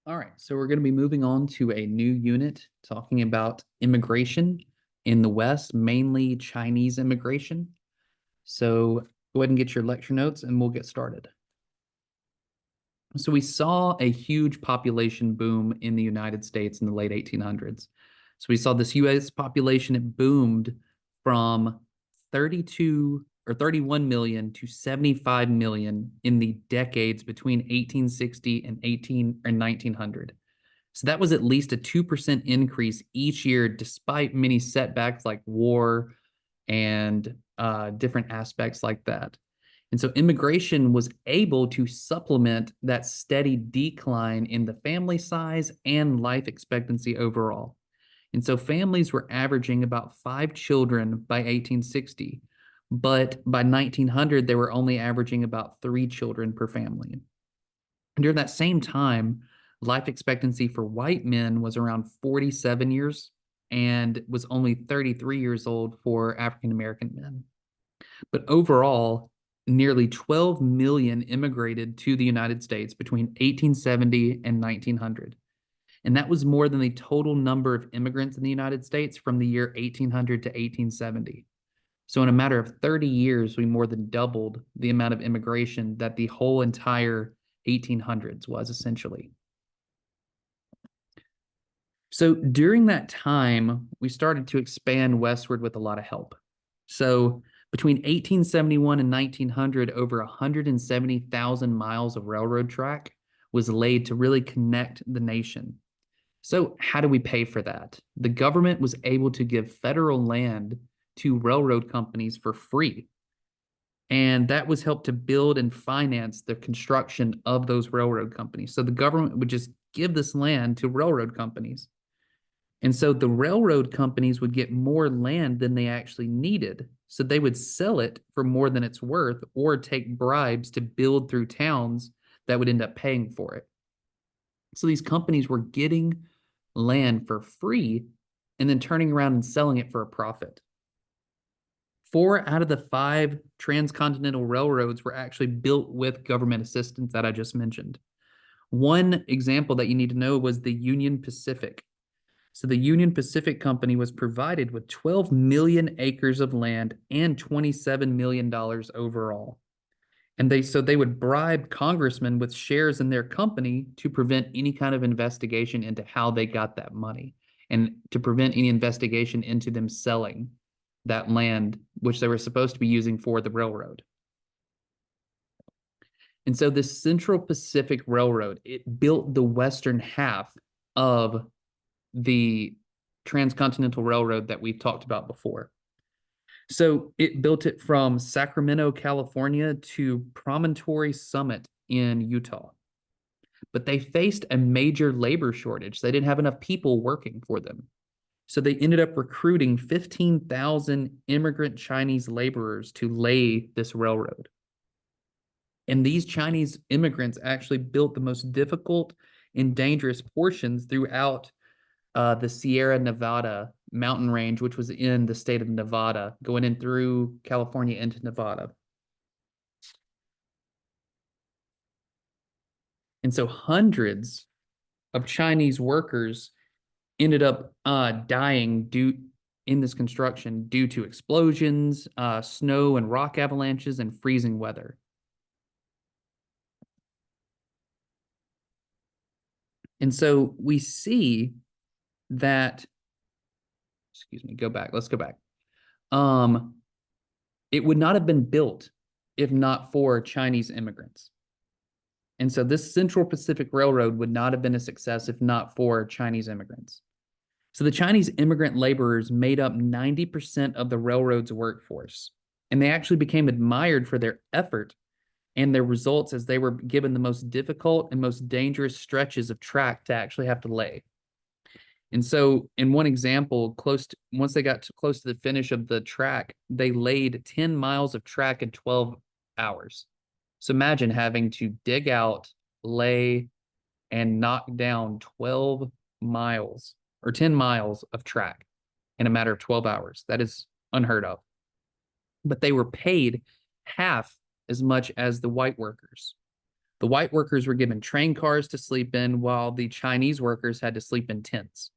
All right, so we're going to be moving on to a new unit talking about immigration in the West, mainly Chinese immigration. So go ahead and get your lecture notes and we'll get started. So we saw a huge population boom in the United States in the late 1800s. So we saw this US population, it boomed from 32 or 31 million to 75 million in the decades between 1860 and 1900. So that was at least a 2% increase each year, despite many setbacks like war and different aspects like that. And so immigration was able to supplement that steady decline in the family size and life expectancy overall. And so families were averaging about 5 children by 1860, but by 1900, they were only averaging about 3 children per family. And during that same time, life expectancy for white men was around 47 years and was only 33 years old for African American men. But overall, nearly 12 million immigrated to the United States between 1870 and 1900. And that was more than the total number of immigrants in the United States from the year 1800 to 1870. So, in a matter of 30 years, we more than doubled the amount of immigration that the whole entire 1800s was essentially. So, during that time, we started to expand westward with a lot of help. So, between 1871 and 1900, over 170,000 miles of railroad track was laid to really connect the nation. So, how do we pay for that? The government was able to give federal land to railroad companies for free. And that was helped to build and finance the construction of those railroad companies. So, the government would just give this land to railroad companies. And so the railroad companies would get more land than they actually needed. So they would sell it for more than it's worth or take bribes to build through towns that would end up paying for it. So these companies were getting land for free and then turning around and selling it for a profit. 4 out of the 5 transcontinental railroads were actually built with government assistance that I just mentioned. One example that you need to know was the Union Pacific. So the Union Pacific Company was provided with 12 million acres of land and $27 million overall. And they would bribe congressmen with shares in their company to prevent any kind of investigation into how they got that money and to prevent any investigation into them selling that land, which they were supposed to be using for the railroad. And so this Central Pacific Railroad, it built the western half of the transcontinental railroad that we've talked about before. So it built it from Sacramento, California to Promontory Summit in Utah. But they faced a major labor shortage. They didn't have enough people working for them. So they ended up recruiting 15,000 immigrant Chinese laborers to lay this railroad. And these Chinese immigrants actually built the most difficult and dangerous portions throughout the Sierra Nevada mountain range, which was in the state of Nevada, going in through California into Nevada. And so hundreds of Chinese workers ended up dying in this construction due to explosions, snow and rock avalanches, and freezing weather. And so we see that, excuse me, let's go back. It would not have been built if not for Chinese immigrants. And so this Central Pacific Railroad would not have been a success if not for Chinese immigrants. So the Chinese immigrant laborers made up 90% of the railroad's workforce, and they actually became admired for their effort and their results as they were given the most difficult and most dangerous stretches of track to actually have to lay. And so, in one example, once they got close to the finish of the track, they laid 10 miles of track in 12 hours. So imagine having to dig out, lay, and knock down 12 miles or 10 miles of track in a matter of 12 hours. That is unheard of. But they were paid half as much as the white workers. The white workers were given train cars to sleep in, while the Chinese workers had to sleep in tents.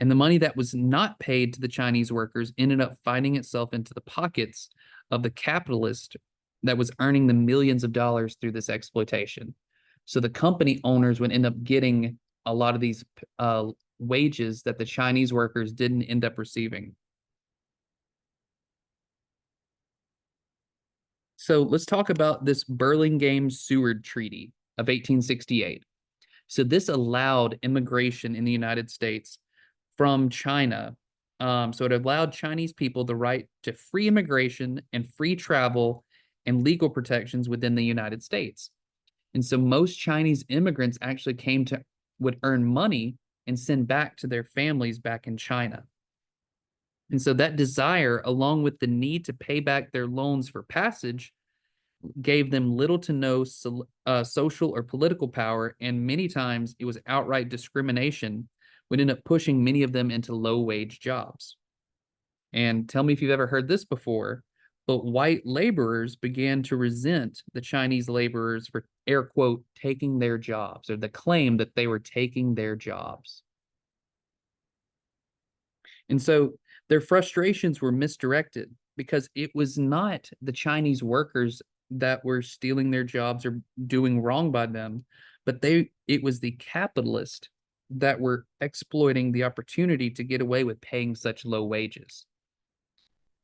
And the money that was not paid to the Chinese workers ended up finding itself into the pockets of the capitalist that was earning the millions of dollars through this exploitation. So the company owners would end up getting a lot of these wages that the Chinese workers didn't end up receiving. So let's talk about this Burlingame-Seward Treaty of 1868. So this allowed immigration in the United States from China. So it allowed Chinese people the right to free immigration and free travel and legal protections within the United States. And so most Chinese immigrants actually would earn money and send back to their families back in China. And so that desire, along with the need to pay back their loans for passage, gave them little to no social or political power, and many times it was outright discrimination, would end up pushing many of them into low-wage jobs. And tell me if you've ever heard this before, but white laborers began to resent the Chinese laborers for, air quote, taking their jobs, or the claim that they were taking their jobs. And so their frustrations were misdirected because it was not the Chinese workers that were stealing their jobs or doing wrong by them, but it was the capitalists that were exploiting the opportunity to get away with paying such low wages.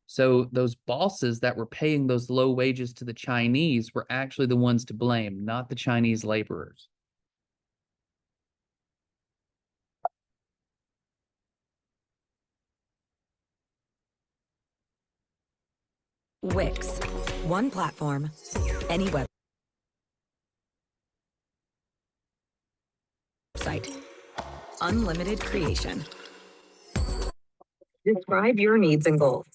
So those bosses that were paying those low wages to the Chinese were actually the ones to blame, not the Chinese laborers. Wix, one platform, any website, unlimited creation. Describe your needs and goals.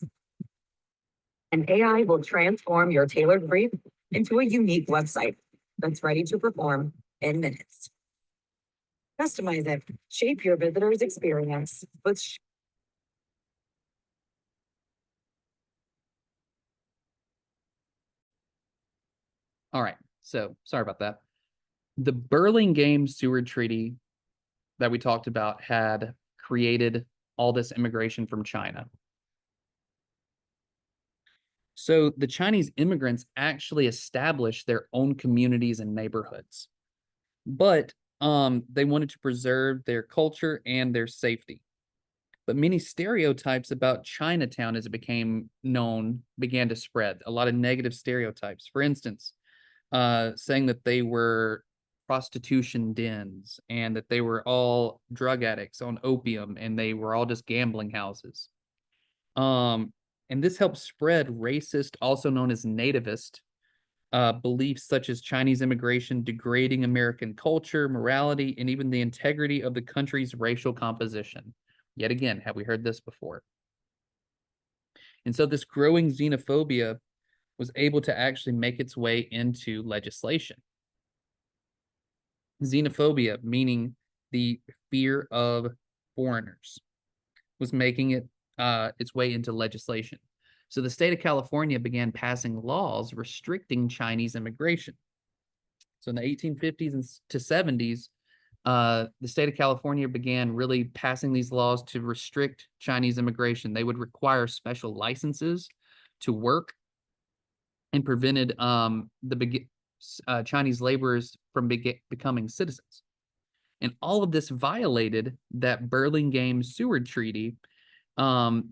And AI will transform your tailored brief into a unique website that's ready to perform in minutes. Customize it, shape your visitor's experience with All right, so sorry about that. The Burlingame-Seward Treaty that we talked about had created all this immigration from China. So the Chinese immigrants actually established their own communities and neighborhoods, but they wanted to preserve their culture and their safety. But many stereotypes about Chinatown, as it became known, began to spread. A lot of negative stereotypes. For instance, saying that they were prostitution dens and that they were all drug addicts on opium and they were all just gambling houses. And this helped spread racist, also known as nativist, beliefs such as Chinese immigration degrading American culture, morality, and even the integrity of the country's racial composition. Yet again, have we heard this before? And so this growing xenophobia was able to actually make its way into legislation. Xenophobia, meaning the fear of foreigners, was making it its way into legislation. So the state of California began passing laws restricting Chinese immigration. So in the 1850s to 70s, the state of California began really passing these laws to restrict Chinese immigration. They would require special licenses to work and prevented Chinese laborers from becoming citizens. And all of this violated that Burlingame-Seward Treaty so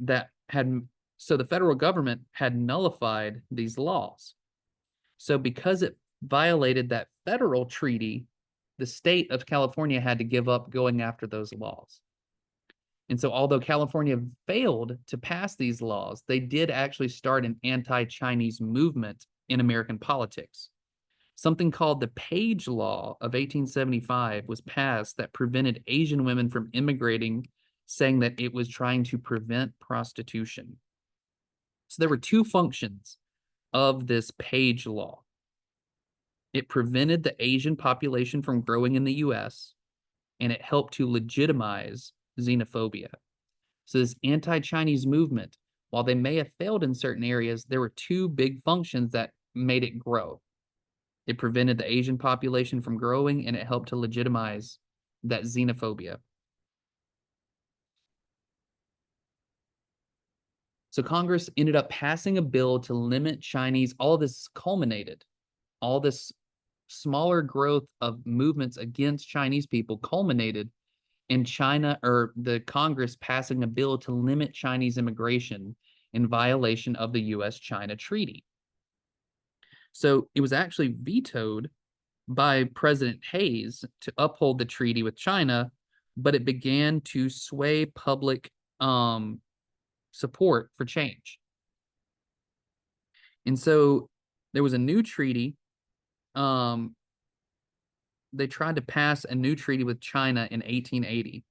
the federal government had nullified these laws. So because it violated that federal treaty, the state of California had to give up going after those laws. And so although California failed to pass these laws, they did actually start an anti-Chinese movement in American politics. Something called the Page Law of 1875 was passed that prevented Asian women from immigrating, saying that it was trying to prevent prostitution. So there were two functions of this Page Law. It prevented the Asian population from growing in the US, and it helped to legitimize xenophobia. So this anti-Chinese movement, while they may have failed in certain areas, there were two big functions that made it grow. It prevented the Asian population from growing, and it helped to legitimize that xenophobia. So Congress ended up passing a bill to limit Chinese, all this culminated, all this smaller growth of movements against Chinese people culminated in China, or the Congress passing a bill to limit Chinese immigration in violation of the US-China treaty. So it was actually vetoed by President Hayes to uphold the treaty with China, but it began to sway public support for change. And so there was a new treaty. They tried to pass a new treaty with China in 1880.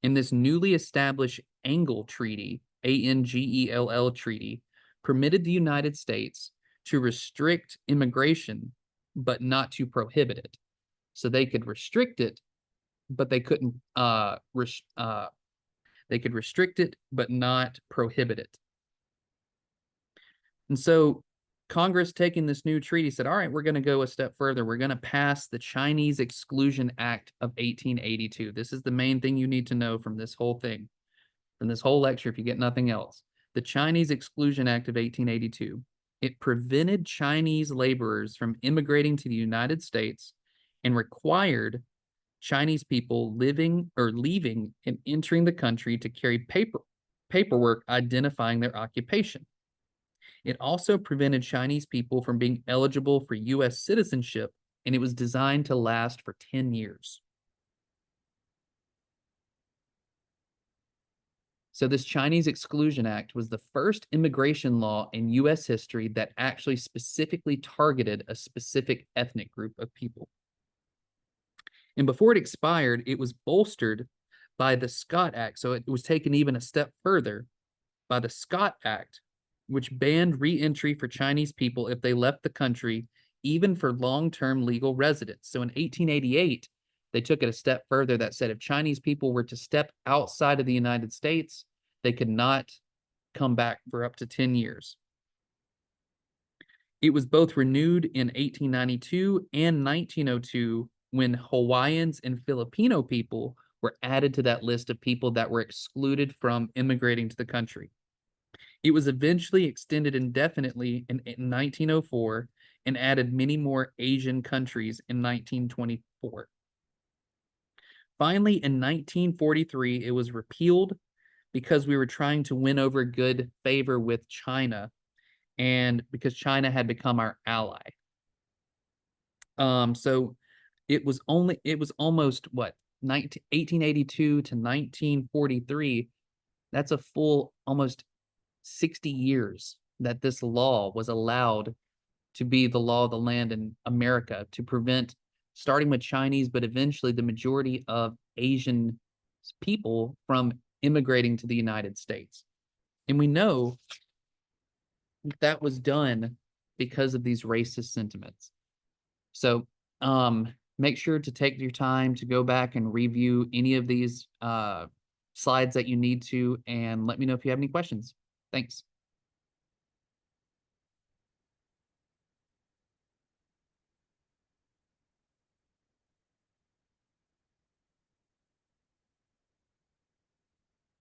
And this newly established Angle Treaty, Angell Treaty, permitted the United States to restrict immigration, but not to prohibit it. So they could restrict it, but they couldn't they could restrict it, but not prohibit it. And so Congress, taking this new treaty, said, all right, we're going to go a step further. We're going to pass the Chinese Exclusion Act of 1882. This is the main thing you need to know from this whole thing, from this whole lecture, if you get nothing else. The Chinese Exclusion Act of 1882. It prevented Chinese laborers from immigrating to the United States and required Chinese people living or leaving and entering the country to carry paperwork identifying their occupation. It also prevented Chinese people from being eligible for U.S. citizenship, and it was designed to last for 10 years. So this Chinese Exclusion Act was the first immigration law in U.S. history that actually specifically targeted a specific ethnic group of people. And before it expired, it was bolstered by the Scott Act. So it was taken even a step further by the Scott Act, which banned re-entry for Chinese people if they left the country, even for long-term legal residents. So in 1888, they took it a step further that said if Chinese people were to step outside of the United States, they could not come back for up to 10 years. It was both renewed in 1892 and 1902 when Hawaiians and Filipino people were added to that list of people that were excluded from immigrating to the country. It was eventually extended indefinitely in 1904 and added many more Asian countries in 1924. Finally, in 1943, it was repealed because we were trying to win over good favor with China and because China had become our ally. So it was almost what, 1882 to 1943. That's a full almost 60 years that this law was allowed to be the law of the land in America to prevent, starting with Chinese, but eventually the majority of Asian people from immigrating to the United States. And we know that was done because of these racist sentiments. So make sure to take your time to go back and review any of these slides that you need to, and let me know if you have any questions. Thanks.